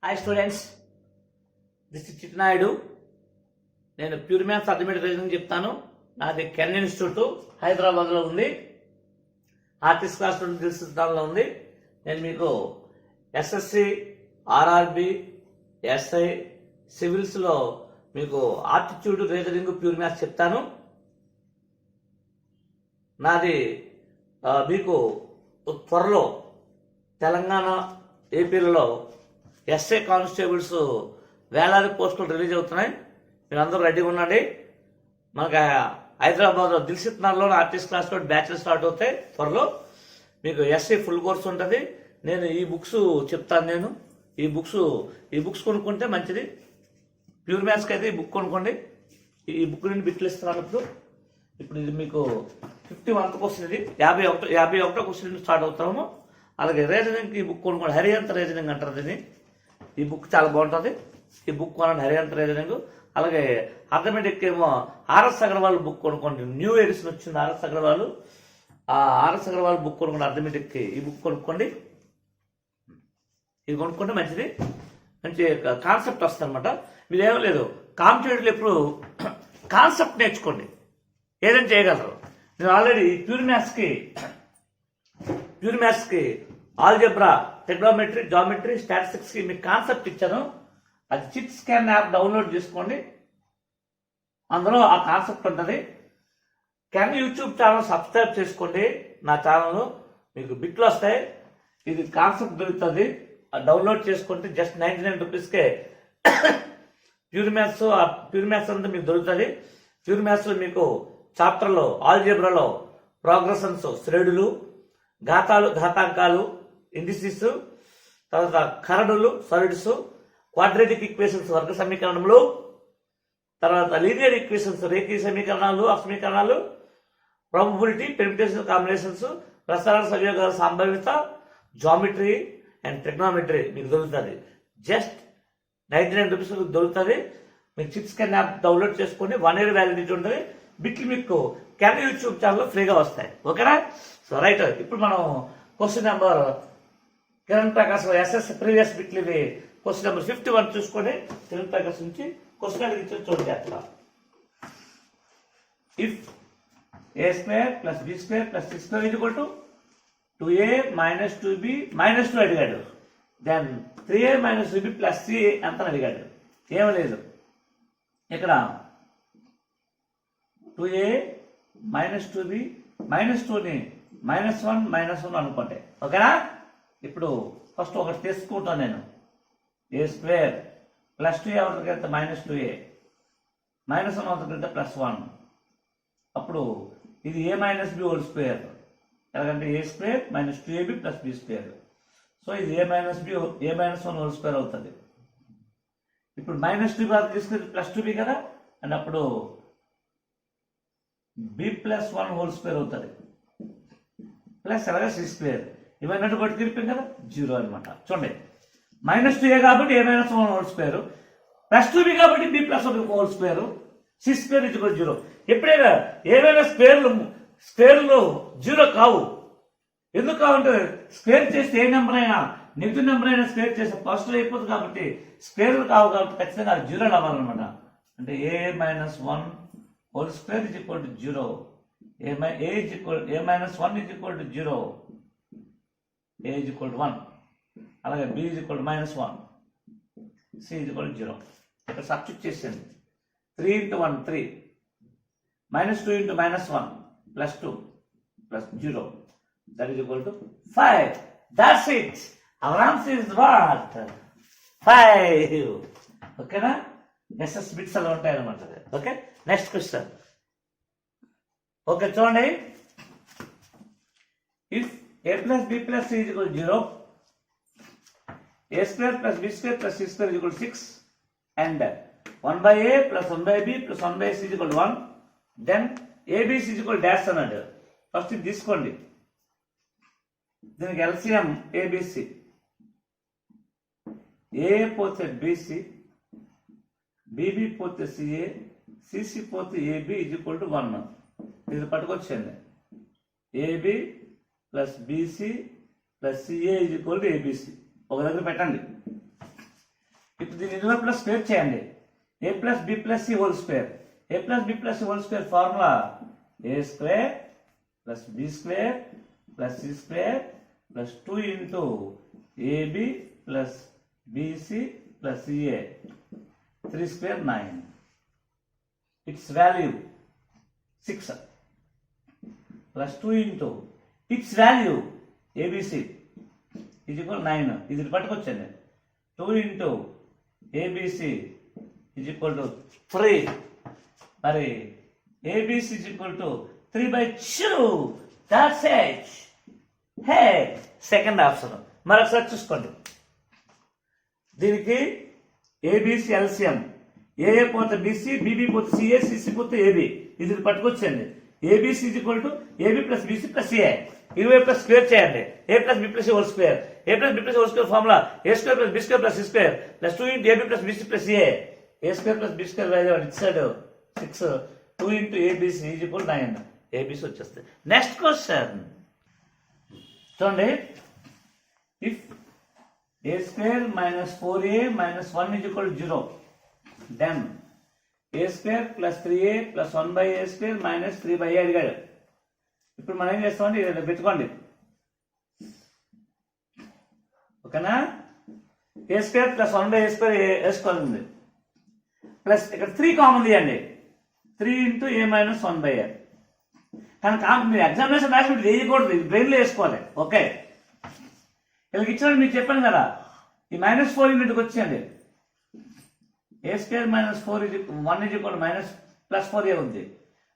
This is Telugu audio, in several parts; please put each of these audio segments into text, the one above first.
Hi students, this is Chitnaidu. నేను ప్యూర్ మ్యాథ్స్ అథమెటిక్ రీజనింగ్ చెప్తాను. నాది కెన్ ఇన్స్టిట్యూట్ హైదరాబాద్లో ఉంది. ఆర్టిస్ట్ క్లాస్ దిల్సుఖ్దాన్లో ఉంది. నేను మీకు ఎస్ఎస్సి, ఆర్ఆర్బి, ఎస్ఐ, సివిల్స్లో మీకు ఆప్టిట్యూడ్, రీజనింగ్, ప్యూర్ మ్యాథ్స్ చెప్తాను. నాది మీకు త్వరలో తెలంగాణ, ఏపీలలో ఎస్ఐ కానిస్టేబుల్స్ వేలాది పోస్టులు రిలీజ్ అవుతున్నాయి. మీరు అందరూ రెడీగా ఉండండి. మనకు హైదరాబాద్లో దిల్సుఖ్నగర్లో ఆర్టిస్ట్ క్లాస్లో బ్యాచ్లు స్టార్ట్ అవుతాయి త్వరలో. మీకు ఎస్ఐ ఫుల్ కోర్స్ ఉంటుంది. నేను ఈ బుక్స్ చెప్తాను. ఈ బుక్స్ కొనుక్కుంటే మంచిది. ప్యూర్ మ్యాథ్స్కి అయితే ఈ బుక్ కొనుక్కోండి. ఈ బుక్ నుండి బిట్లు ఇస్తున్నాను. ఇప్పుడు ఇది మీకు 51వ క్వశ్చన్. ఇది 51వ క్వశ్చన్ నుండి స్టార్ట్ అవుతాము. అలాగే రీజనింగ్కి ఈ బుక్ కొనుక్కోండి. హరియంత రీజనింగ్ అంటారు దీన్ని. ఈ బుక్ చాలా బాగుంటుంది. ఈ బుక్ కొనండి, హరియంత రీజనింగ్. అలాగే అథమెటిక్ ఏమో ఆర్ఎస్ అగర్వాల్ బుక్ కొనుక్కోండి. న్యూ ఎడిషన్ వచ్చింది ఆర్ఎస్ అగర్వాల్. ఆ ఆర్ఎస్ అగర్వాల్ బుక్ కొనుక్కోండి. అథమెటిక్కి ఈ బుక్ కొనుక్కోండి. ఇది కొనుక్కుంటే మంచిది. మంచి కాన్సెప్ట్ వస్తుంది అనమాట. మీరు ఏమీ లేదు, కాంపిటేటివ్లో ఎప్పుడు కాన్సెప్ట్ నేర్చుకోండి, ఏదైనా చేయగలరు. నేను ఆల్రెడీ ప్యూర్ మ్యాథ్స్కి ఆల్జెబ్రా, ట్రిగ్నోమెట్రీ, జామెట్రీ, స్టాటిస్టిక్స్కి మీకు కాన్సెప్ట్ ఇచ్చాను. అది చిట్ స్కాన్ యాప్ డౌన్లోడ్ చేసుకోండి. అందులో ఆ కాన్సెప్ట్ ఉంటుంది. కెన్ యూట్యూబ్ ఛానల్ సబ్స్క్రైబ్ చేసుకోండి. నా ఛానల్ మీకు బిట్లు వస్తాయి. ఇది కాన్సెప్ట్ దొరుకుతుంది. డౌన్లోడ్ చేసుకుంటే జస్ట్ 99 రూపీస్కే ప్యూర్ మ్యాథ్స్ అంతా మీకు దొరుకుతుంది. ప్యూర్ మ్యాథ్స్లో మీకు చాప్టర్లో ఆల్జెబ్రాలో ప్రోగ్రెషన్స్, శ్రేణులు, ఘాతాంకాలు, ఇండిసిస్, తర్వాత కరణులు, సాలిడ్స్, క్వాడ్రాటిక్ ఈక్వేషన్స్, వర్గ సమీకరణములు, తర్వాత లీనియర్ ఈక్వేషన్స్, రేఖీయ సమీకరణాలు, అసమీకరణాలు, ప్రాబబిలిటీ, పెర్మిటేషన్, కాంబినేషన్స్, ప్రసార సంయోగాల సంభావ్యత, జామెట్రీ అండ్ ట్రిగ్నోమెట్రీ మీకు దొరుకుతుంది. జస్ట్ 99 రూపీస్ దొరుకుతుంది. మీకు చిట్ స్కాన్ యాప్ డౌన్లోడ్ చేసుకోండి. 1 year వ్యాలిడిటీ ఉంటుంది. బిట్లు మీకు కెన్ యూట్యూబ్ ఛానల్లో ఫ్రీగా వస్తాయి. ఓకేనా? సో రైట్, ఇప్పుడు మనం question number Kiran Prakash SS previous బిట్లు ఇవి. క్వశ్చన్ నెంబర్ 51 చూసుకోండి. కిరణ్ ప్రకాశ్ నుంచి క్వశ్చన్ అడిగి చూడండి. అట్లా if a² + b² + c² = 2a - 2b - 2 అడిగాడు. దెన్ 3a - 2b + c ఎంత అడిగాడు. ఏమీ లేదు ఇక్కడ. 2a - 2b - 2ని -1 అనుకోండి. ఓకేనా? ఇప్పుడు ఫస్ట్ ఒకటి తీసుకుంటాను నేను. a² + 2a అవుతుంది, -2a, -1 అవుతుంది, +1. అప్పుడు ఇది a - b² ఎలాగంటే a² - 2ab + b². సో ఇది a - 1² అవుతుంది. ఇప్పుడు -2b తీసుకుని +2b కదా, అండ్ అప్పుడు b + 1² అవుతుంది. ప్లస్ అలాగే c². ఇవన్నీ కొట్టి తిరిపాం కదా, 0 అనమాట. చూడండి, -2a కాబట్టి a - 1² +2b కాబట్టి b + 1² c² = 0. ఎప్పుడైనా ఏమైనా స్క్వేర్లు 0 కావు. ఎందుకు కావంటే స్క్వేర్ చేస్తే ఏ నెంబర్ అయినా, నెగిటివ్ నెంబర్ అయినా స్క్వేర్ చేస్తే పాజిటివ్ అయిపోతుంది. కాబట్టి స్క్వేర్లు కావు కాబట్టి ఖచ్చితంగా 0 అవ్వాలన్నమాట. అంటే a - 1² = 0. a - 1 = 0. a = 1. అలాగే b = -1, c = 0. ఇక్కడ సబ్స్టిట్యూట్ చేసేయండి. 3 × 1 3, -2 × -1 +2 + 0, that is equal to 5. That's it. Our answer is what? 5. ఓకేనా? ఎస్ఎస్ బిట్స్ అలా ఉంటాయి అనమాట. Okay, next question. ఓకే చూడండి. If a + b + c = 0, a² + b² + c² = 6, and 1/a + 1/b + 1/c = 1, then abc = dash అన్నాడు. ఫస్ట్ ఇది తీసుకోండి. దీనికి ఎల్సిఎం abc. a పోతే bc, bb పోతే ca, cc పోతే ab = 1. ఇది పట్టుకొచ్చేయండి. ab + bc + ca = abc. ఒక దగ్గర పెట్టండి. ఇప్పుడు దీని ఇరువైపులా స్క్వేర్ చేయండి. A plus b plus c whole square. A plus b plus c whole square formula a square plus b square plus c square plus 2 into a b plus b c plus c a 3 square 9. Its value 6 plus 2 into its value a b c ఇది ఈక్వల్ 9. ఇది పట్టుకొచ్చండి. 2 into a b c is equal to 3. మరి ABC is equal to 3/2. That's it. Hey, second option మరొకసారి చూసుకోండి. దీనికి ఏబిసి ఎల్సిఎం ఏఏ పోతే బీసీ, బీబీ పోతే సిఏ, సిసి పోతే ఏబి. ఇది పట్టుకొచ్చండి. A b c is equal to a b plus b c plus c a. ఇరవై ప్లస్ స్క్వేర్ చేయండి. A plus b plus whole square. A plus b plus whole square formula a square plus b square plus c square plus 2 into a b plus b c plus c a. A square plus b square value ఇచ్చాడు 6. 2 into ABC is equal 9. ABC వచ్చేస్తుంది. నెక్స్ట్ క్వశ్చన్ చూడండి. If A square minus 4a minus 1 is equal 0 then A square plus 3a plus 1/a square minus 3/a అడిగాడు. ఇప్పుడు మనం ఏం చేస్తామండి, ఇది పెట్టుకోండి. ఓకేనా? A square plus 1/a square వేసుకోవాలి. ప్లస్ ఇక్కడ 3 కామన్ తీయండి. 3 ఇంటూ ఏ మైనస్ 1/a. కానీ మీరు ఎగ్జామినేషన్ రాసి మీరు వేయకూడదు, బ్రెయిన్లో వేసుకోవాలి. ఓకే, వీళ్ళకి ఇచ్చిన మీకు చెప్పాను కదా, ఈ -4 యూనిట్కి వచ్చేయండి. A square minus 4 1 is equal minus plus 4a ఉంది.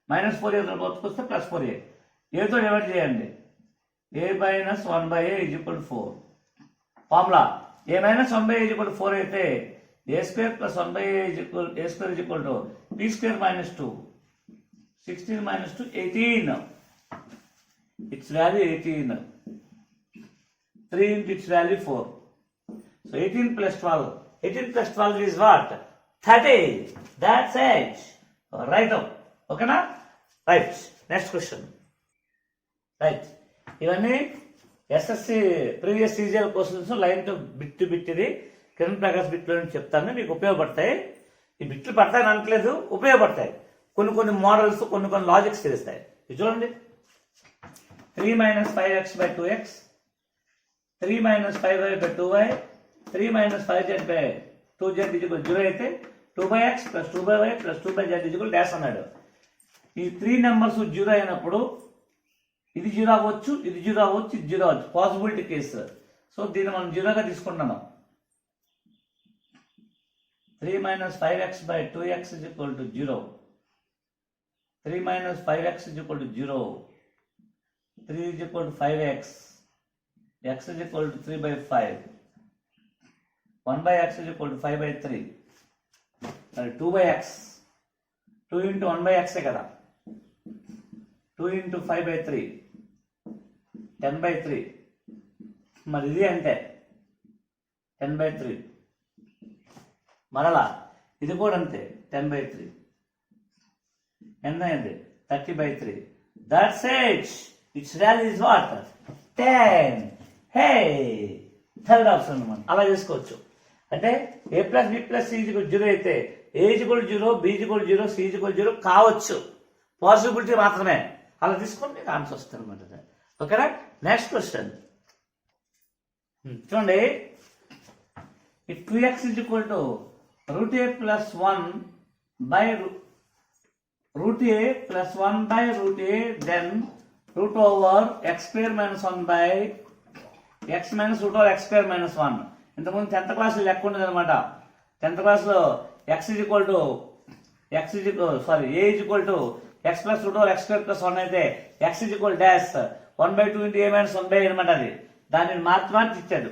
-4a వస్తే ప్లస్ 4a. ఏతో డివైడ్ చేయండి. A minus 1/a is equal 4. Formula a minus 1/a is equal 4 అయితే a square plus 1/a is equal a square is equal to b square minus 2. 16 minus 2 18. Its value 18. 3 into its value 4. So 18 plus 12. 18 plus 12 is what? 30. That's it. Right up. Okay na? Right. Next question. Right. ఇవన్నీ SSC previous CGL questions line to bit ఇది కిరణ్ ప్రకాష్ బిట్లో చెప్తాను, మీకు ఉపయోగపడతాయి. ఈ బిట్లు పడతాయని అనట్లేదు, ఉపయోగపడతాయి. కొన్ని మోడల్స్ కొన్ని లాజిక్స్ తెలుస్తాయి. ఇది చూడండి. 3 minus 5x by 2x, 3 minus 5y by 2y, 3 minus 5z by 2z is equal to 0 అయితే 2/x plus 2/y plus 2/z is equal to dash అన్నాడు. ఈ 3 నెంబర్స్ 0 అయినప్పుడు ఇది 0 అవ్వచ్చు, ఇది 0 అవ్వచ్చు, ఇది 0 అవ్వచ్చు. Possibility case. సో దీన్ని మనం 0గా తీసుకుంటున్నాం. 3 minus 5x by 2x is equal to 0. 3 minus 5x is equal to 0. 3 is equal to 5x. X is equal to 3/5. 1/x is equal to 5/3. 2/x. 2 into 1/x కదా. 2 into 5/3. 10/3. మరి ఇది అంటే 10/3. మరలా ఇది కూడా అంతే 10/3. ఎంత అయింది? 30/3. That's it. Its value is what? 10. Hey, third option మనం అలా చేసుకోవచ్చు. అంటే a plus b plus c is 0 అయితే a is 0, b is 0, c is 0 కావచ్చు. పాసిబిలిటీ మాత్రమే. అలా తీసుకొని మీకు ఆన్సర్ వస్తుంది అనమాట. ఓకేనా? నెక్స్ట్ క్వశ్చన్ చూడండి. if 2x is equal to root a plus 1 by root a plus 1 by root a, then root over x square minus 1 by x minus root over x square minus 1. ఇంతకుముందు 10th క్లాస్ లెక్క ఉండదు అనమాట. 10th క్లాస్లో a is equal to a is equal to x plus root over x square plus 1 అయితే x is equal dash 1/2 into a minus 1/a అనమాట. అది దాన్ని మార్చి ఇచ్చాడు.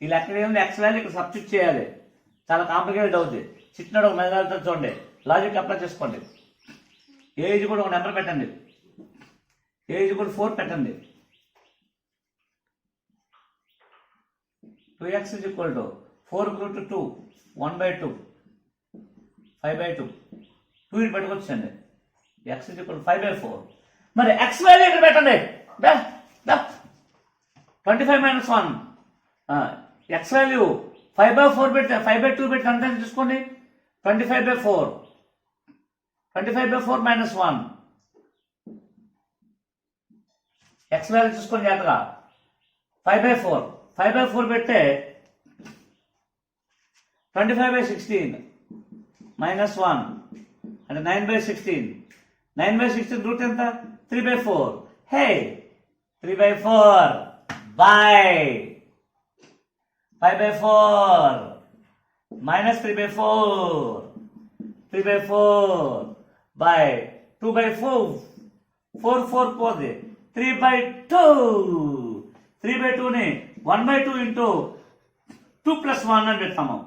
ఈ లెక్క ఏముంది, x వాల్యూ ఇక్కడ సబ్స్టిట్యూట్ చేయాలి. చాలా కాంప్లికేటెడ్ అవుతుంది. చిట్నాడు ఒక మెథడ్ చూడండి, లాజిక్ అప్లై చేసుకోండి. ఏజ్ కూడా ఒక నెంబర్ పెట్టండి. ఏజ్ కూడా 4 పెట్టండి. 2x is equal to 4 root 2 1/2 5/2 2 ఇది పెట్టుకొచ్చండి. x is equal to 5/4. మరి x వాల్యూ ఇక్కడ పెట్టండి. 25 minus 1 x వాల్యూ 5/4 పెడితే 5/2 పెట్టి అంతా చూసుకోండి 25/4 25/4 - 1 ఎక్స్ వాల్యూ చూసుకోండి జాగ్రత్తగా 5/4 పెడితే 25/16 -1 అంటే 9/16 9/16 రూట్ ఎంత 3/4 హే 3/4 బై 5/4 -3/4 3/4 బై 2/4 4 పోతే 3/2 3/2ని 1/2 ఇంటూ 2 + 1 అని పెడతాము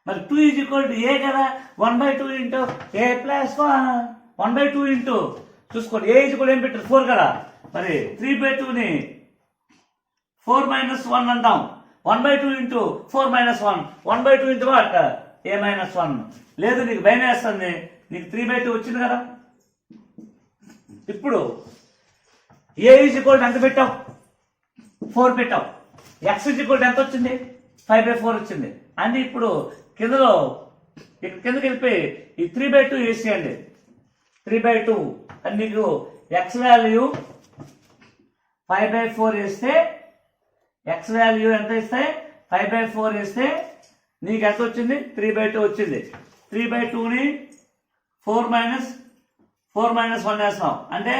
మరి 2 = a కదా 1/2 ఇంటూ a + 1 1/2 ఇంటూ చూసుకోండి a = ఏం పెట్టారు 4 కదా మరి 3/2ని 4 - 1 అంటాం 1/2 ఇంటూ 4 - 1 1/2 ఇంటూ వాట్ a - 1 లేదు నీకు భయం వేస్తుంది నీకు 3/2 వచ్చింది కదా ఇప్పుడు a = ఎంత పెట్టావు 4 పెట్టావు x = ఎంత వచ్చింది 5/4 వచ్చింది అంటే ఇప్పుడు కిందలో కిందకి వెళ్ళిపోయి ఈ 3/2 వేసేయండి 3/2 అని నీకు x వాల్యూ 5/4 వేస్తే x వాల్యూ ఎంత ఇస్తే 5/4 వేస్తే నీకు ఎంత వచ్చింది 3/2 వచ్చింది 3/2ని 4 - 1 వేస్తాం అంటే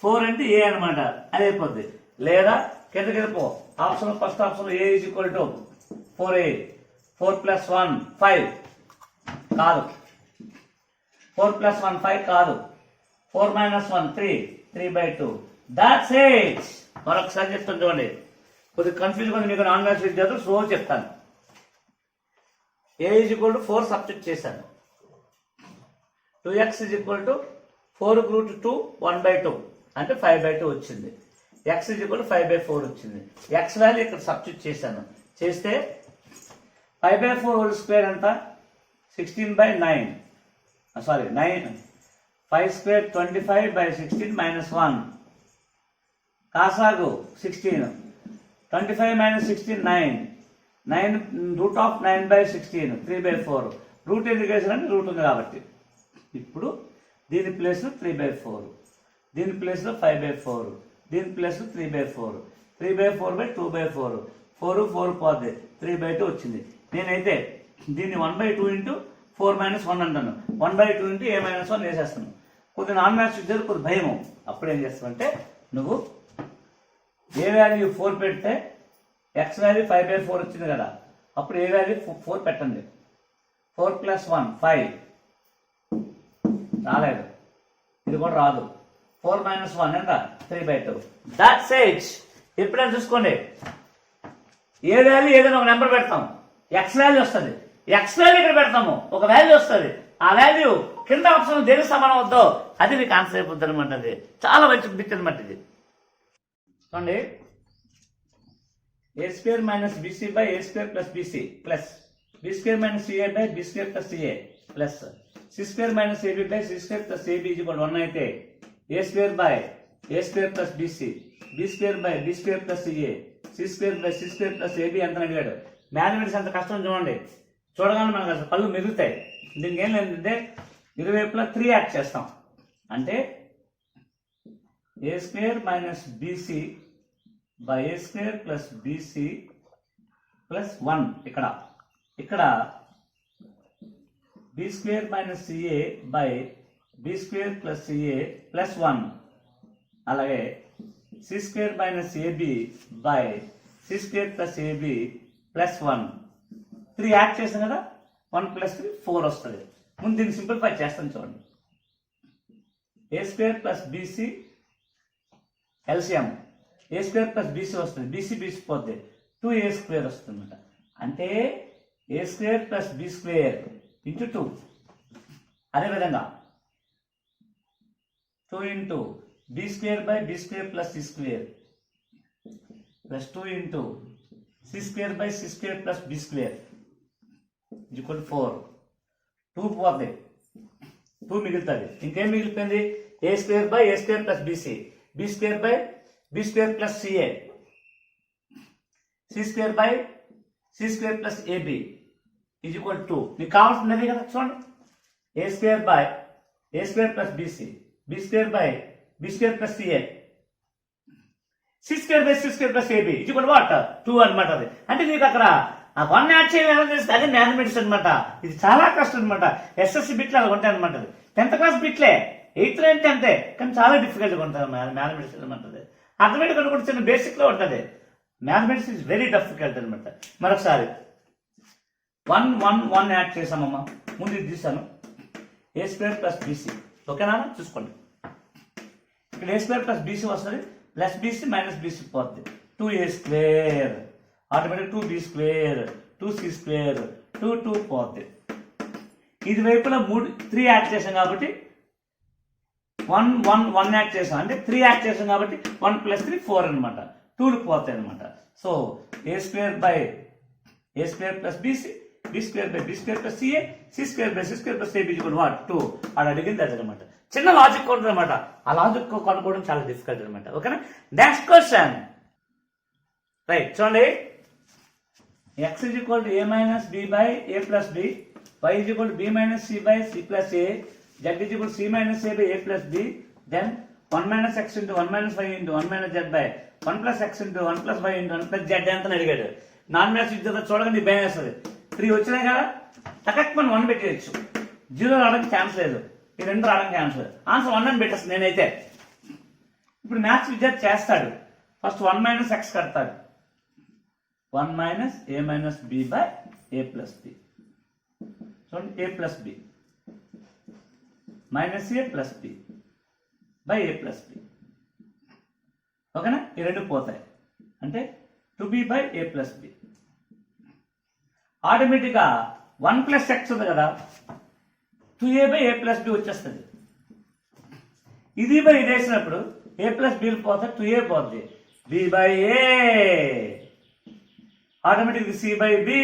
4 అంటే a అనమాట అది అయిపోద్ది లేదా కిందకి వెళ్ళిపో option first option a = 4a 4 + 1 5 కాదు 4 + 1 5 కాదు 4 - 1 3 3/2 దాట్స్ ఇట్ మరొకసారి చెప్తాను చూడండి కొద్దిగా కన్ఫ్యూజ్ ఉంది మీకు నాన్ మ్యాథ్స్ విద్యార్థులు స్లో చెప్తాను a = 4 సబ్స్టిట్యూట్ చేశాను 2x = 4√2 1/2 అంటే 5/2 వచ్చింది x = 5/4 వచ్చింది x వాల్యూ ఇక్కడ సబ్స్టిట్యూట్ చేశాను చేస్తే 5/4 ఎంత 16/9 సారీ 9 5² 25/16 - 1 కాసాగు 16 25 - 16 9 √9/16 3/4 రూట్ ఎందుకు వేసారంటే రూట్ ఉంది కాబట్టి ఇప్పుడు దీని ప్లేస్లో 3/4 దీని ప్లేస్లో 5/4 దీని ప్లేస్లో 3/4 3/4/2/4 4 4 పోతే 3/2 వచ్చింది నేనైతే దీన్ని 1/2 ఇంటూ 4 - 1 అంటాను 1/2 ఇంటూ a - 1 వేసేస్తాను కొద్దిగా నాన్ మ్యాథ్స్ విద్యార్థులు కొద్ది భయము అప్పుడు ఏం చేస్తామంటే నువ్వు ఏ వాల్యూ 4 పెడితే x వాల్యూ 5/4 వచ్చింది కదా అప్పుడు ఏ వాల్యూ 4 పెట్టండి 4 + 1 5 రాలేదు ఇది కూడా రాదు 4 - 1 ఎంత 3/2 దాట్స్ ఇట్ ఎప్పుడైనా చూసుకోండి ఏ వాల్యూ ఏదైనా ఒక నెంబర్ పెడతాం x వాల్యూ వస్తుంది x వాల్యూ ఇక్కడ పెడతాము ఒక వాల్యూ వస్తుంది ఆ వాల్యూ కింద ఆప్షన్ దేనికి సమానం అవుద్దో అది మీకు ఆన్సర్ అయిపోతుంది అనమాట అది చాలా మంచి బిట్ అనమాట ఇది చూడండి a² - bc / a² + bc plus b² - ca / b² + ca plus c² - ab / c² + ab = 1 అయితే a² / a² + bc b² / b² + ca c² / c² + ab ఎంత అడిగాడు మ్యాథమెటిక్స్ అంత కష్టం చూడండి చూడగానే మనకు అసలు కళ్ళు మెరుగుతాయి దీనికి ఏం లేదంటే ఇరువైపులా 3 యాడ్ చేస్తాం అంటే a² - bc / a² + bc + 1 ఇక్కడ b² - ca / b² + ca + 1 అలాగే c² - ab / c² + ab + 1 3 add చేస్తాం కదా 1 + 3 4 వస్తుంది ముందు దీన్ని సింప్లిఫై చేస్తాను చూడండి a² + bc LCM a² + bc వస్తుంది bc పోతే 2a² వస్తుంది అనమాట అంటే a² + b² × 2 అదేవిధంగా 2 × b² / b² + c² plus 2 × c² / c² + b² = 4 2 పోతుంది 2 మిగులుతుంది ఇంకేం మిగిలిపోయింది a² / a² + bc b² / b² + ca c² / c square plus a b is equal to మీకు కావాల్సినది కదా చూడండి a square by A square plus BC B square by B square plus CA C square by C square plus a b is equal what 2 అనమాట. అది అంటే మీకు అక్కడ ఆ 1 యాడ్ చేయడం ఎలా చేస్తే అదే మ్యాథమెటిక్స్ అనమాట. ఇది చాలా కష్టం అనమాట. ఎస్ఎస్సి బిట్లు అలా ఉంటాయి అనమాట. 10th క్లాస్ బిట్లే 8th అంటే అంతే, కానీ చాలా డిఫికల్ట్గా ఉంటుంది మ్యాథమెటిక్స్ అనమాట. అర్థమెటిక్ అనుకుంటే చిన్న బేసిక్ లో ఉంటుంది. మ్యాథమెటిక్స్ ఇస్ వెరీ డిఫికల్ట్ అనమాట. మరొకసారి 1 యాడ్ చేసామమ్మా. ముందు ఇది తీసాను ఏ స్క్వేర్ ప్లస్ బీసీ. ఓకేనా చూసుకోండి. ఇక్కడ ఏ స్క్వేర్ ప్లస్ బీసీ వస్తుంది, ప్లస్ బీసీ మైనస్ బీసీ పోతుంది. 2a square automatic 2b square 2c square 2 పోతుంది. ఇది వైపులో 3 యాడ్ చేసాం కాబట్టి 1 యాడ్ చేసాం అంటే 3 యాడ్ చేసాం కాబట్టి 1 + 3 4 అనమాట. 2 పోతాయి అనమాట. So A square by A square plus BC B square by B square plus CA C square by C square plus AB what 2 అది అడిగింది అది అనమాట. చిన్న లాజిక్ ఉంటుంది అనమాట. ఆ లాజిక్ కనుక్కోవడం చాలా డిఫికల్ట్ అనమాట. ఓకేనా. నెక్స్ట్ క్వశ్చన్ రైట్ చూడండి. x is equal to a minus b by a plus b, y is equal to b minus c by c plus a, z is equal to c minus a by a plus b, then 1 minus x into 1 minus y into 1 minus z by 1 plus x into 1 plus y into 1 plus z ఎంత అడిగాడు. నాన్ మ్యాథ్స్ విద్య చూడకండి భయం వేస్తుంది. 3 వచ్చినాయి కదా టకక్ మనం 1 పెట్టేయచ్చు. 0 రావడానికి ఛాన్స్ లేదు, ఈ 2 రావడానికి ఛాన్స్ లేదు. ఆన్సర్ 1 అని పెట్టేస్తాను నేనైతే. ఇప్పుడు మ్యాథ్స్ విద్యార్థి చేస్తాడు. ఫస్ట్ 1 minus x కడతాడు. 1 minus a minus b by a plus b. చూడండి a plus b minus a plus b by a plus b. ఓకేనా. ఈ 2 పోతాయి అంటే 2b by a plus b. ఆటోమేటిక్గా 1 plus x ఉంది కదా 2a by a plus b వచ్చేస్తుంది. ఇది బై ఇది వేసినప్పుడు a plus b పోతే 2a పోతుంది. b by a automatic c by b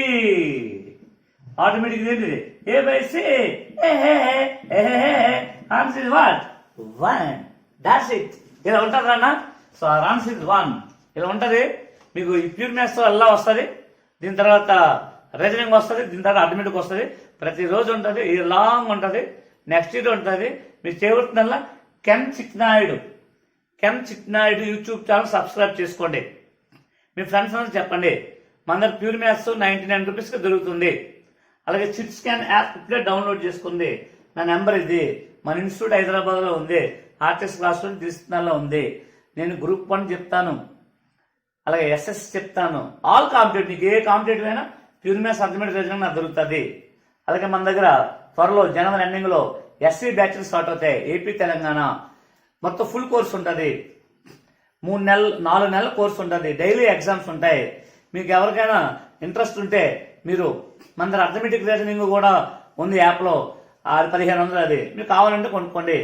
automatic ఏంటిది a by c. Answer is what 1. That's it. ఇలా ఉంటుంది అన్న. సో ఆన్సర్ ఇస్ 1 ఇలా ఉంటుంది. మీకు ఈ ప్యూర్ మ్యాథ్స్ అలా వస్తుంది, దీని తర్వాత రీజనింగ్ వస్తుంది, దీని తర్వాత అర్థమెటిక్ వస్తుంది. ప్రతిరోజు ఉంటుంది, ఈ లాంగ్ ఉంటుంది. నెక్స్ట్ ఇయర్ ఉంటుంది. మీరు చేయవలసిందల్లా కెన్ చిట్నాయుడు యూట్యూబ్ ఛానల్ సబ్స్క్రైబ్ చేసుకోండి. మీ ఫ్రెండ్స్ అందరూ చెప్పండి. మన దగ్గర ప్యూర్ మ్యాథ్స్ 99 రూపీస్కి దొరుకుతుంది. అలాగే చిట్ స్కాన్ యాప్ ఇప్పుడే డౌన్లోడ్ చేసుకుంది. నా నెంబర్ ఇది. మన ఇన్స్టిట్యూట్ హైదరాబాద్లో ఉంది, ఆర్టిస్ట్ క్లాస్ రూమ్ దిస్తున్నాలో ఉంది. నేను గ్రూప్ 1 చెప్తాను, అలాగే ఎస్ఎస్ చెప్తాను. ఆల్ కాంపిటేటివ్, నీకు ఏ కాంపిటేటివ్ అయినా ప్యూర్ మ్యాథ్స్ అర్థమెటిక్ రీజనింగ్ నాకు దొరుకుతుంది. అలాగే మన దగ్గర త్వరలో జనవరి ఎండింగ్లో ఎస్సీ బ్యాచెస్ స్టార్ట్ అవుతాయి. ఏపీ తెలంగాణ మొత్తం ఫుల్ కోర్స్ ఉంటుంది. 4 నెలల కోర్స్ ఉంటుంది. డైలీ ఎగ్జామ్స్ ఉంటాయి. మీకు ఎవరికైనా ఇంట్రెస్ట్ ఉంటే మీరు మన దగ్గర అర్థమెటిక్ రీజనింగ్ కూడా ఉంది యాప్లో. అది 1500 అది. మీకు కావాలంటే కొనుక్కోండి.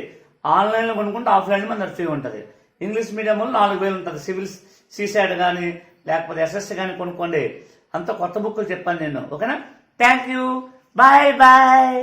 ఆన్లైన్లో కొనుక్కుంటే ఆఫ్లైన్లో మన దగ్గర ఫ్రీ ఉంటుంది. ఇంగ్లీష్ మీడియంలో 4000 ఉంటుంది. సివిల్స్ సిసాట్ కానీ లేకపోతే ఎస్ఎస్సి కానీ కొనుక్కోండి. అంత కొత్త బుక్లు చెప్పాను నేను. ఓకేనా. Thank you. Bye bye.